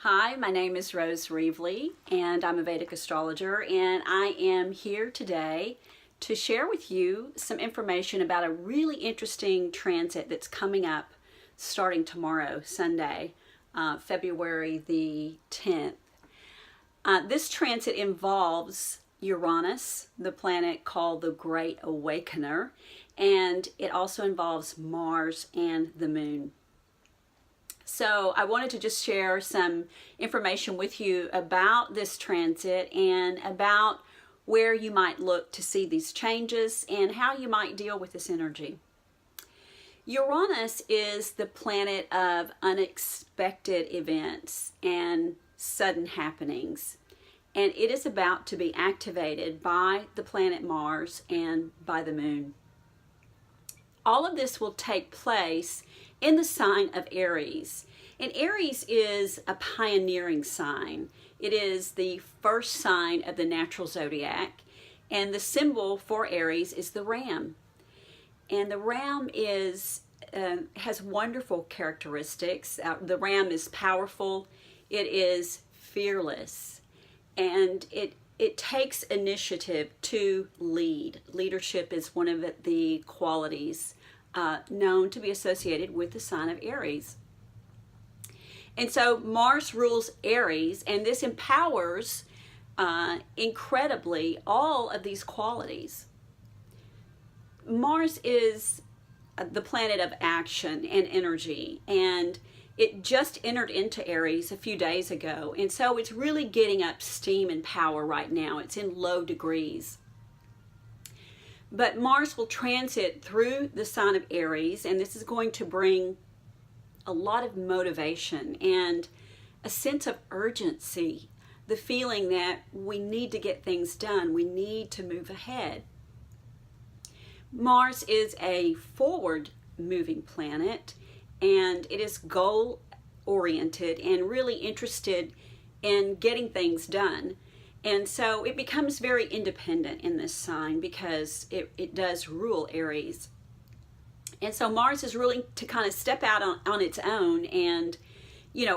Hi, my name is Rose Reevely, and I'm a Vedic astrologer, and I am here today to share with you some information about a really interesting transit that's coming up starting tomorrow, Sunday, February the 10th. This transit involves Uranus, the planet called the Great Awakener, and it also involves Mars and the Moon. So I wanted to just share some information with you about this transit and about where you might look to see these changes and how you might deal with this energy. Uranus is the planet of unexpected events and sudden happenings, and it is about to be activated by the planet Mars and by the Moon. All of this will take place in the sign of Aries. And Aries is a pioneering sign. It is the first sign of the natural zodiac. And the symbol for Aries is the ram. And the ram has wonderful characteristics. The ram is powerful. It is fearless. And it takes initiative to lead. Leadership is one of the qualities known to be associated with the sign of Aries. And so Mars rules Aries, and this empowers incredibly all of these qualities. Mars is the planet of action and energy, and it just entered into Aries a few days ago, and so it's really getting up steam and power right now. It's in low degrees. But Mars will transit through the sign of Aries, and this is going to bring a lot of motivation and a sense of urgency, the feeling that we need to get things done, we need to move ahead. Mars is a forward-moving planet, and it is goal-oriented and really interested in getting things done. And so it becomes very independent in this sign because it does rule Aries. And so Mars is really to kind of step out on its own and,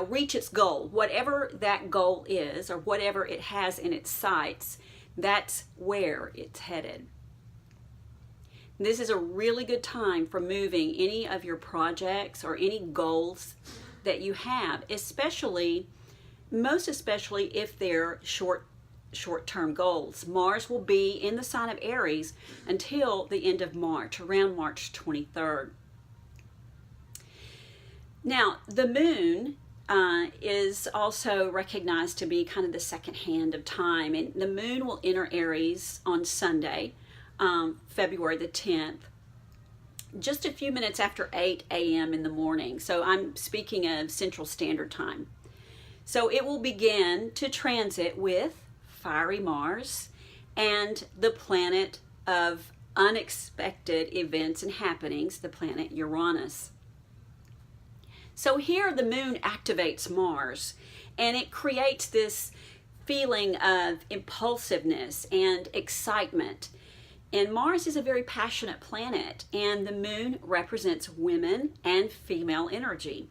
reach its goal. Whatever that goal is or whatever it has in its sights, that's where it's headed. This is a really good time for moving any of your projects or any goals that you have, most especially if they're short-term goals. Mars will be in the sign of Aries until the end of March, around March 23rd. Now, the Moon is also recognized to be kind of the second hand of time, and the Moon will enter Aries on Sunday, February the 10th, just a few minutes after 8 a.m. in the morning. So I'm speaking of Central Standard Time. So it will begin to transit with fiery Mars and the planet of unexpected events and happenings, the planet Uranus. So here the Moon activates Mars, and it creates this feeling of impulsiveness and excitement. And Mars is a very passionate planet, and the Moon represents women and female energy.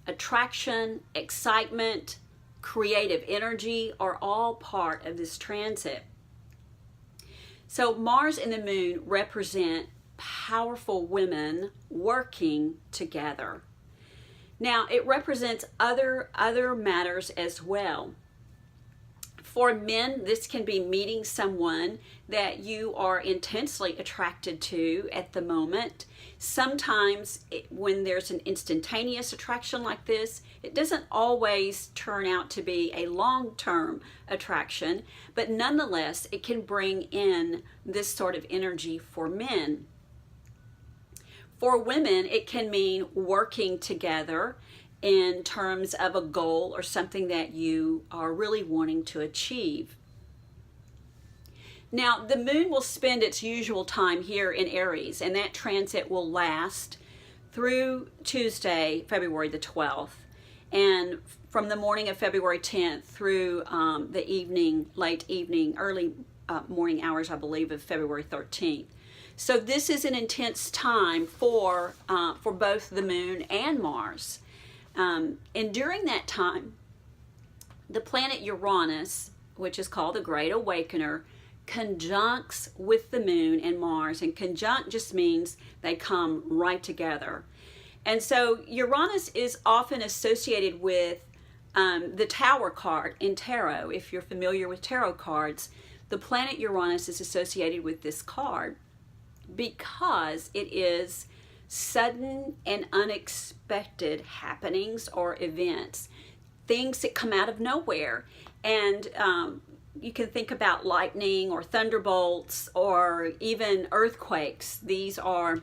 Attraction, excitement, creative energy are all part of this transit. So Mars and the Moon represent powerful women working together. Now, it represents other matters as well. For men, this can be meeting someone that you are intensely attracted to at the moment. Sometimes when there's an instantaneous attraction like this, it doesn't always turn out to be a long-term attraction, but nonetheless, it can bring in this sort of energy for men. For women, it can mean working together in terms of a goal or something that you are really wanting to achieve. Now, the Moon will spend its usual time here in Aries, and that transit will last through Tuesday, February the 12th, and from the morning of February 10th through the evening, late evening, early morning hours, I believe, of February 13th. So this is an intense time for both the Moon and Mars. And during that time, the planet Uranus, which is called the Great Awakener, conjuncts with the moon and Mars. And conjunct just means they come right together. And so Uranus is often associated with the Tower card in tarot. If you're familiar with tarot cards, the planet Uranus is associated with this card because it is sudden and unexpected happenings or events, things that come out of nowhere. And you can think about lightning or thunderbolts or even earthquakes. These are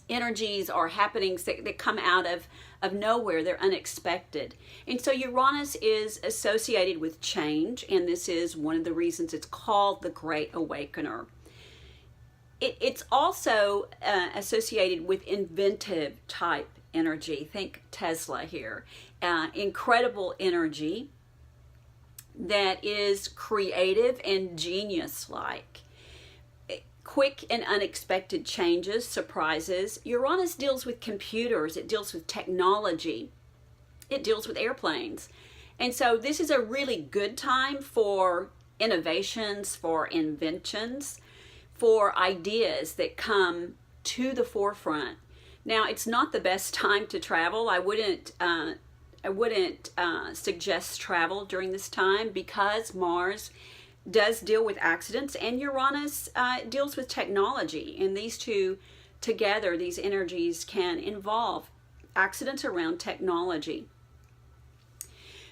energies or happenings that come out of nowhere. They're unexpected. And so Uranus is associated with change, and this is one of the reasons it's called the Great Awakener. It's also associated with inventive type energy. Think Tesla here. Incredible energy that is creative and genius-like. Quick and unexpected changes, surprises. Uranus deals with computers, it deals with technology, it deals with airplanes. And so this is a really good time for innovations, for inventions, for ideas that come to the forefront. Now, it's not the best time to travel. I wouldn't suggest travel during this time because Mars does deal with accidents and Uranus deals with technology, and these two together, these energies can involve accidents around technology.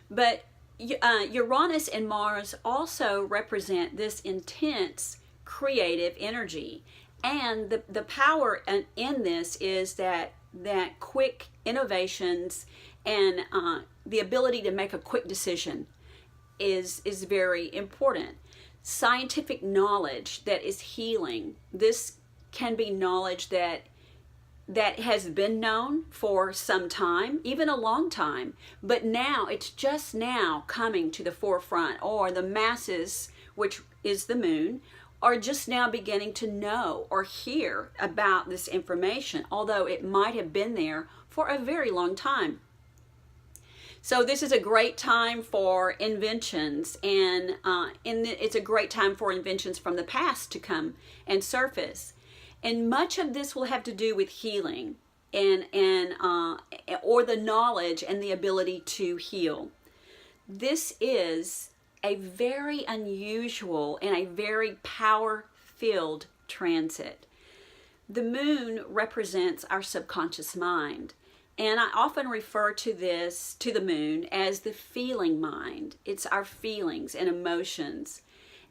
But Uranus and Mars also represent this intense creative energy, and the power in this is that quick innovations and the ability to make a quick decision is very important. Scientific knowledge that is healing. This can be knowledge that has been known for some time, even a long time, but now it's just now coming to the forefront, or the masses, which is the moon, are just now beginning to know or hear about this information, although it might have been there for a very long time. So this is a great time for inventions, and it's a great time for inventions from the past to come and surface. And much of this will have to do with healing or the knowledge and the ability to heal. This is a very unusual and a very power-filled transit. The moon represents our subconscious mind. And I often refer to the moon as the feeling mind. It's our feelings and emotions.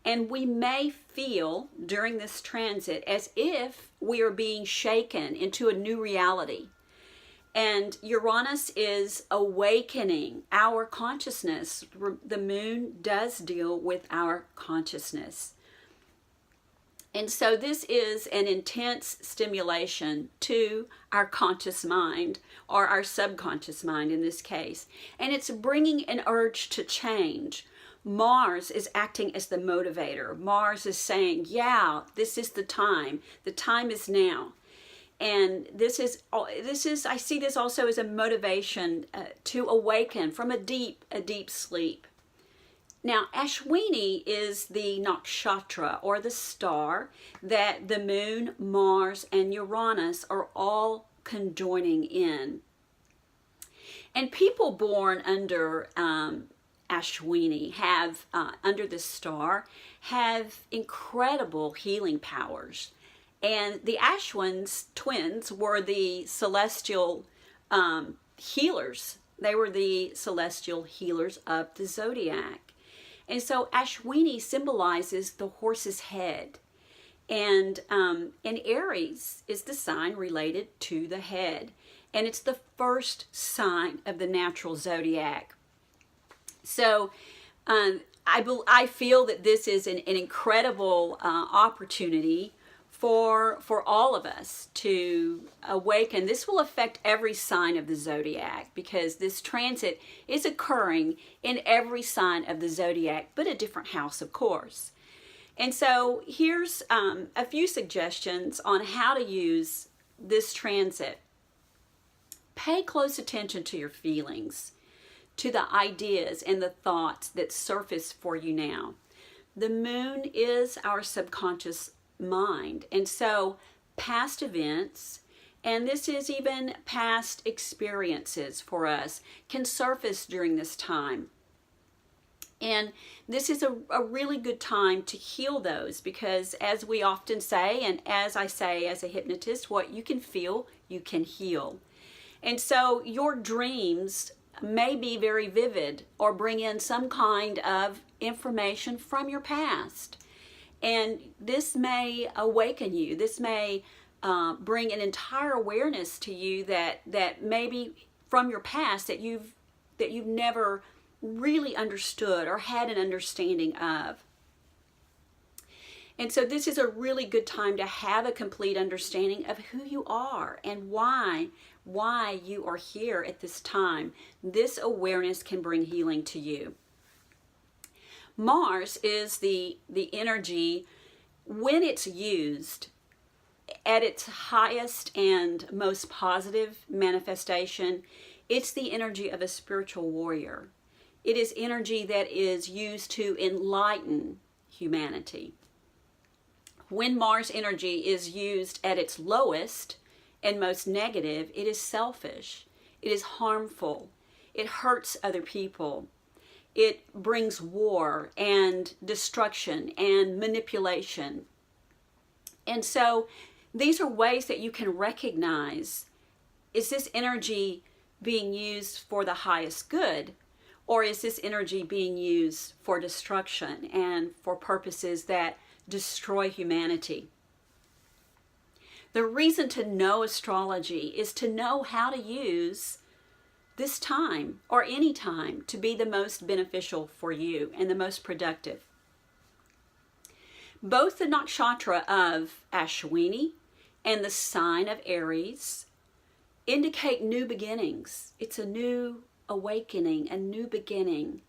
And we may feel during this transit as if we are being shaken into a new reality. And Uranus is awakening our consciousness. The moon does deal with our consciousness. And so this is an intense stimulation to our conscious mind, or our subconscious mind in this case. And it's bringing an urge to change. Mars is acting as the motivator. Mars is saying, yeah, this is the time. The time is now. And this is I see this also as a motivation to awaken from a deep sleep. Now, Ashwini is the nakshatra, or the star, that the moon, Mars, and Uranus are all conjoining in. And people born under Ashwini under this star, have incredible healing powers. And the Ashwins twins were the celestial healers. They were the celestial healers of the zodiac. And so Ashwini symbolizes the horse's head. And Aries is the sign related to the head. And it's the first sign of the natural zodiac. So I feel that this is an incredible opportunity for all of us to awaken. This will affect every sign of the zodiac, because this transit is occurring in every sign of the zodiac, but a different house, of course. And so here's a few suggestions on how to use this transit. Pay close attention to your feelings. to the ideas and the thoughts that surface for you now. The moon is our subconscious mind, and so past events, and this is even past experiences for us, can surface during this time. And this is a really good time to heal those, because as we often say, and as I say as a hypnotist, what you can feel, you can heal. And so your dreams may be very vivid or bring in some kind of information from your past. And this may awaken you. This may bring an entire awareness to you that maybe from your past that you've never really understood or had an understanding of. And so this is a really good time to have a complete understanding of who you are and why you are here at this time. This awareness can bring healing to you. Mars is the energy, when it's used at its highest and most positive manifestation, it's the energy of a spiritual warrior. It is energy that is used to enlighten humanity. When Mars energy is used at its lowest and most negative, it is selfish. It is harmful. It hurts other people. It brings war and destruction and manipulation. And so these are ways that you can recognize, is this energy being used for the highest good? Or is this energy being used for destruction and for purposes that destroy humanity? The reason to know astrology is to know how to use this time or any time to be the most beneficial for you and the most productive. Both the nakshatra of Ashwini and the sign of Aries indicate new beginnings. It's a new awakening, a new beginning.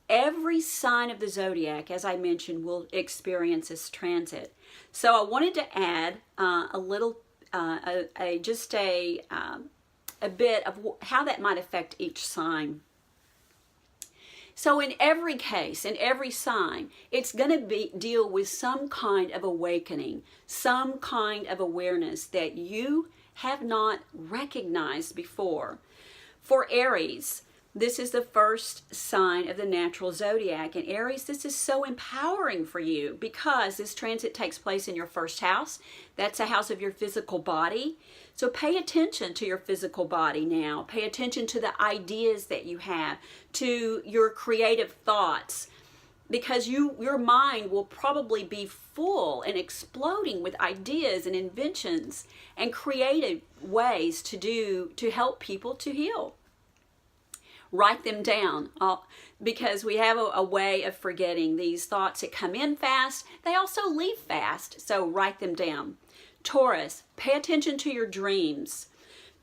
Every sign of the zodiac, as I mentioned, will experience this transit. So I wanted to add a bit of how that might affect each sign. So in every case, in every sign, it's going to deal with some kind of awakening, some kind of awareness that you have not recognized before. For Aries, this is the first sign of the natural zodiac. And Aries, this is so empowering for you because this transit takes place in your first house. That's a house of your physical body. So pay attention to your physical body now. Pay attention to the ideas that you have, to your creative thoughts, because your mind will probably be full and exploding with ideas and inventions and creative ways to help people to heal. Write them down because we have a way of forgetting these thoughts that come in fast. They also leave fast, so write them down. Taurus, pay attention to your dreams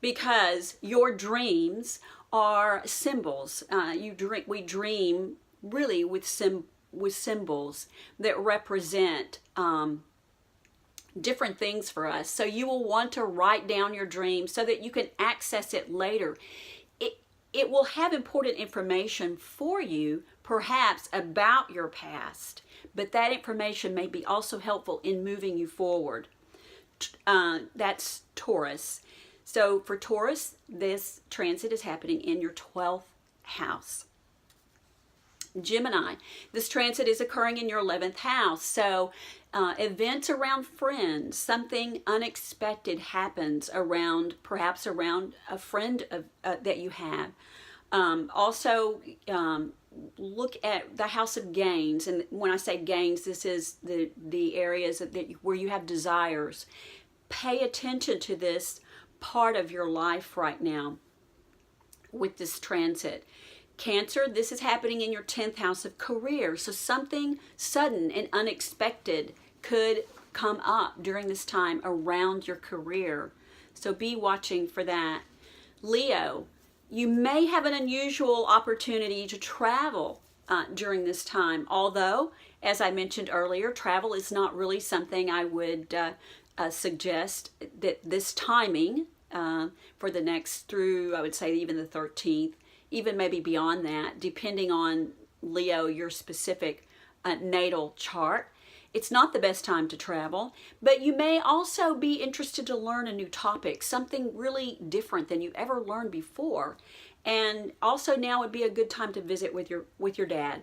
because your dreams are symbols. We dream really with symbols that represent different things for us. So you will want to write down your dreams so that you can access it later. It will have important information for you, perhaps about your past, but that information may be also helpful in moving you forward. That's Taurus. So for Taurus, this transit is happening in your 12th house. Gemini, this transit is occurring in your 11th house. So events around friends, something unexpected happens perhaps around a friend that you have. Also, look at the house of gains. And when I say gains, this is the areas where you have desires. Pay attention to this part of your life right now with this transit. Cancer, this is happening in your 10th house of career. So something sudden and unexpected could come up during this time around your career. So be watching for that. Leo, you may have an unusual opportunity to travel during this time. Although, as I mentioned earlier, travel is not really something I would suggest that this timing for the next through, I would say, even the 13th. even maybe beyond that, depending on, Leo, your specific natal chart. It's not the best time to travel, but you may also be interested to learn a new topic, something really different than you've ever learned before. And also now would be a good time to visit with your dad.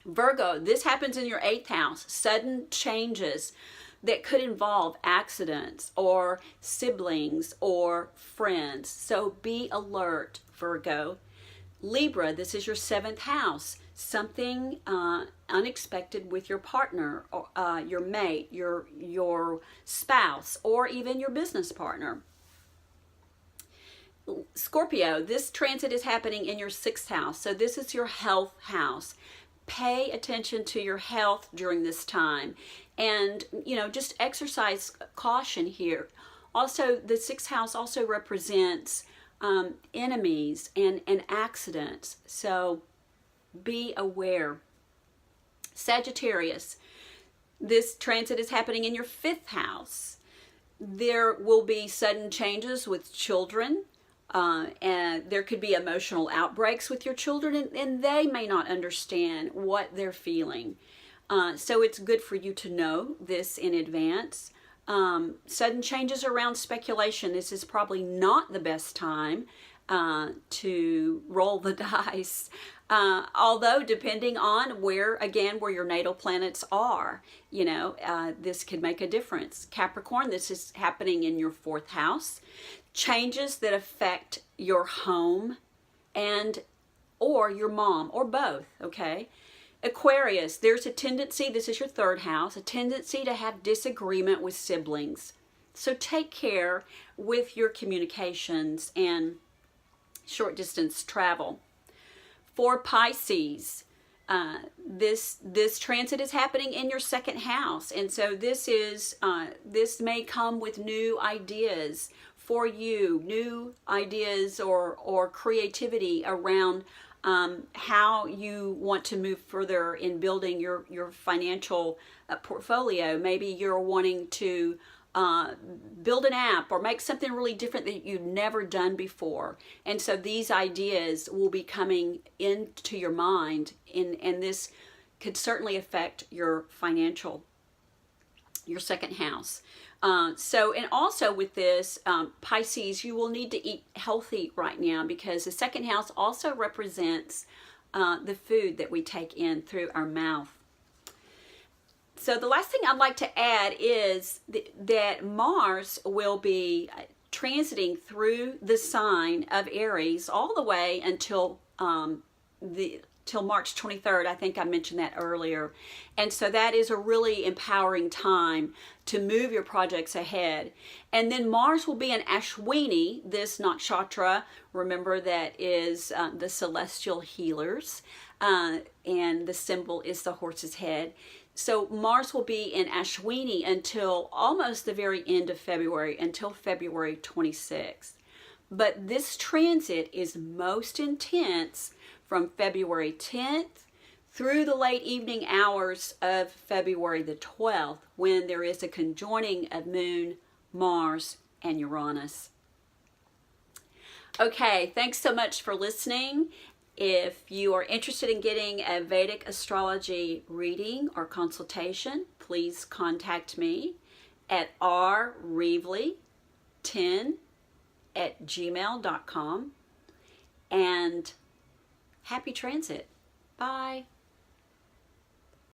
Virgo, this happens in your 8th house. Sudden changes that could involve accidents or siblings or friends. So be alert, Virgo. Libra, this is your 7th house. Something unexpected with your partner, or, your mate, your spouse, or even your business partner. Scorpio, this transit is happening in your 6th house. So this is your health house. Pay attention to your health during this time, and just exercise caution here. Also, the 6th house also represents enemies and accidents, so be aware. Sagittarius, this transit is happening in your 5th house. There will be sudden changes with children. And there could be emotional outbreaks with your children, and they may not understand what they're feeling. So it's good for you to know this in advance. Sudden changes around speculation. This is probably not the best time to roll the dice. Although depending on where your natal planets are, this could make a difference. Capricorn, this is happening in your 4th house. Changes that affect your home or your mom, or both, okay? Aquarius, there's a tendency, this is your 3rd house, a tendency to have disagreement with siblings. So take care with your communications and short distance travel. For Pisces, this transit is happening in your 2nd house, and so this may come with new ideas for you, new ideas or creativity around how you want to move further in building your financial portfolio. Maybe you're wanting to build an app or make something really different that you've never done before. And so these ideas will be coming into your mind, and this could certainly affect your financial, your 2nd house. And also with this, Pisces, you will need to eat healthy right now, because the 2nd house also represents the food that we take in through our mouth. So the last thing I'd like to add is that Mars will be transiting through the sign of Aries all the way until till March 23rd. I think I mentioned that earlier. And so that is a really empowering time to move your projects ahead. And then Mars will be in Ashwini, this nakshatra. Remember, that is the celestial healers, and the symbol is the horse's head. So Mars will be in Ashwini until almost the very end of February, until February 26th. But this transit is most intense from February 10th through the late evening hours of February the 12th, when there is a conjoining of Moon, Mars, and Uranus. Okay, thanks so much for listening. If you are interested in getting a Vedic astrology reading or consultation, please contact me at rreevely10@gmail.com. And happy transit. Bye.